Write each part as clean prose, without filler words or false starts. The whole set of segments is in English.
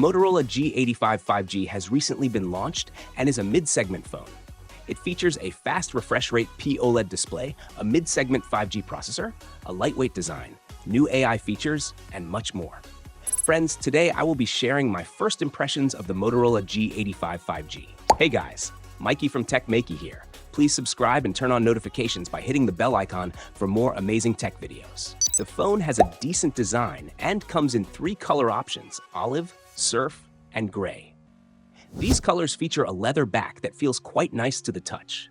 Motorola G85 5G has recently been launched and is a mid-segment phone. It features a fast refresh rate OLED display, a mid-segment 5G processor, a lightweight design, new AI features, and much more. Friends, today I will be sharing my first impressions of the Motorola G85 5G. Hey guys, Maiky from techmaiky here. Please subscribe and turn on notifications by hitting the bell icon for more amazing tech videos. The phone has a decent design and comes in 3 color options: olive, surf, and gray. These colors feature a leather back that feels quite nice to the touch.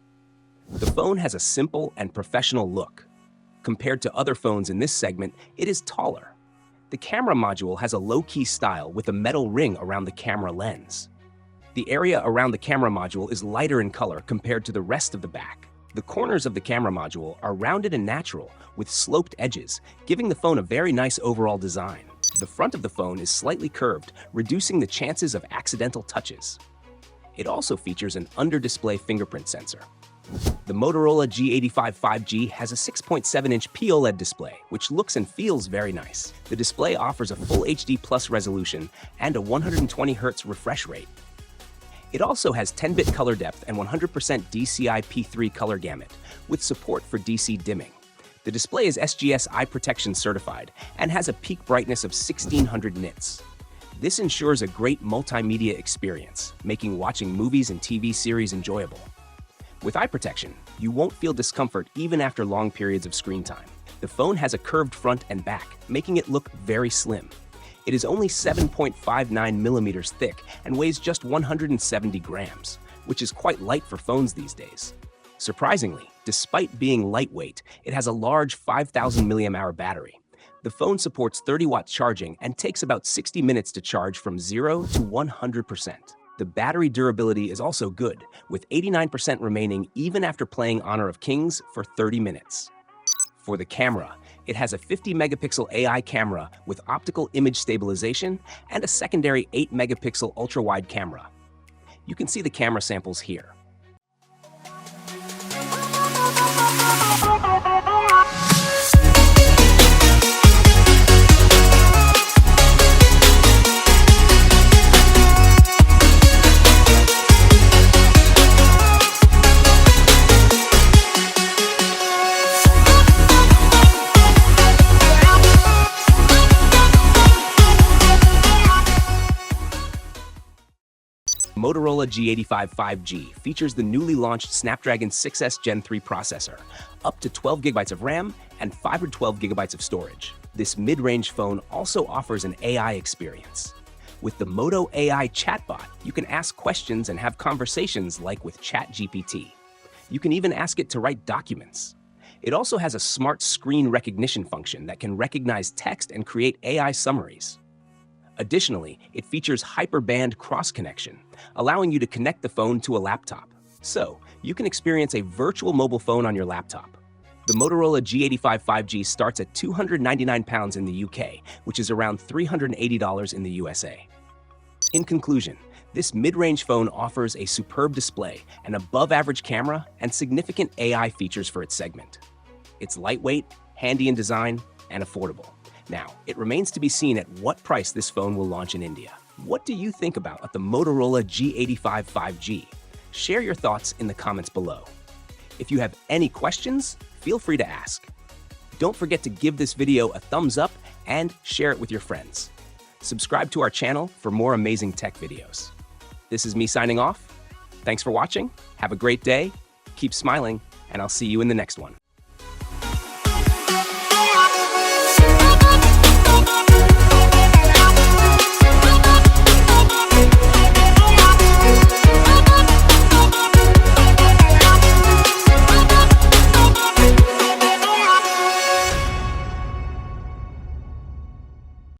The phone has a simple and professional look. Compared to other phones in this segment, it is taller. The camera module has a low-key style with a metal ring around the camera lens. The area around the camera module is lighter in color compared to the rest of the back. The corners of the camera module are rounded and natural, with sloped edges, giving the phone a very nice overall design. The front of the phone is slightly curved, reducing the chances of accidental touches. It also features an under-display fingerprint sensor. The Motorola G85 5G has a 6.7-inch OLED display, which looks and feels very nice. The display offers a full HD Plus resolution and a 120Hz refresh rate. It also has 10-bit color depth and 100% DCI P3 color gamut, with support for DC dimming. The display is SGS eye protection certified and has a peak brightness of 1600 nits. This ensures a great multimedia experience, making watching movies and TV series enjoyable. With eye protection, you won't feel discomfort even after long periods of screen time. The phone has a curved front and back, making it look very slim. It is only 7.59 millimeters thick and weighs just 170 grams, which is quite light for phones these days. Surprisingly, despite being lightweight, it has a large 5,000 mAh battery. The phone supports 30-watt charging and takes about 60 minutes to charge from 0 to 100%. The battery durability is also good, with 89% remaining even after playing Honor of Kings for 30 minutes. For the camera, it has a 50-megapixel AI camera with optical image stabilization and a secondary 8-megapixel ultra-wide camera. You can see the camera samples here. Motorola G85 5G features the newly launched Snapdragon 6S Gen 3 processor, up to 12 GB of RAM and 512 GB of storage. This mid-range phone also offers an AI experience. With the Moto AI chatbot, you can ask questions and have conversations like with ChatGPT. You can even ask it to write documents. It also has a smart screen recognition function that can recognize text and create AI summaries. Additionally, it features hyperband cross-connection, allowing you to connect the phone to a laptop. So, you can experience a virtual mobile phone on your laptop. The Motorola G85 5G starts at £299 in the UK, which is around $380 in the USA. In conclusion, this mid-range phone offers a superb display, an above-average camera, and significant AI features for its segment. It's lightweight, handy in design, and affordable. Now, it remains to be seen at what price this phone will launch in India. What do you think about the Motorola G85 5G? Share your thoughts in the comments below. If you have any questions, feel free to ask. Don't forget to give this video a thumbs up and share it with your friends. Subscribe to our channel for more amazing tech videos. This is me signing off. Thanks for watching, have a great day, keep smiling, and I'll see you in the next one.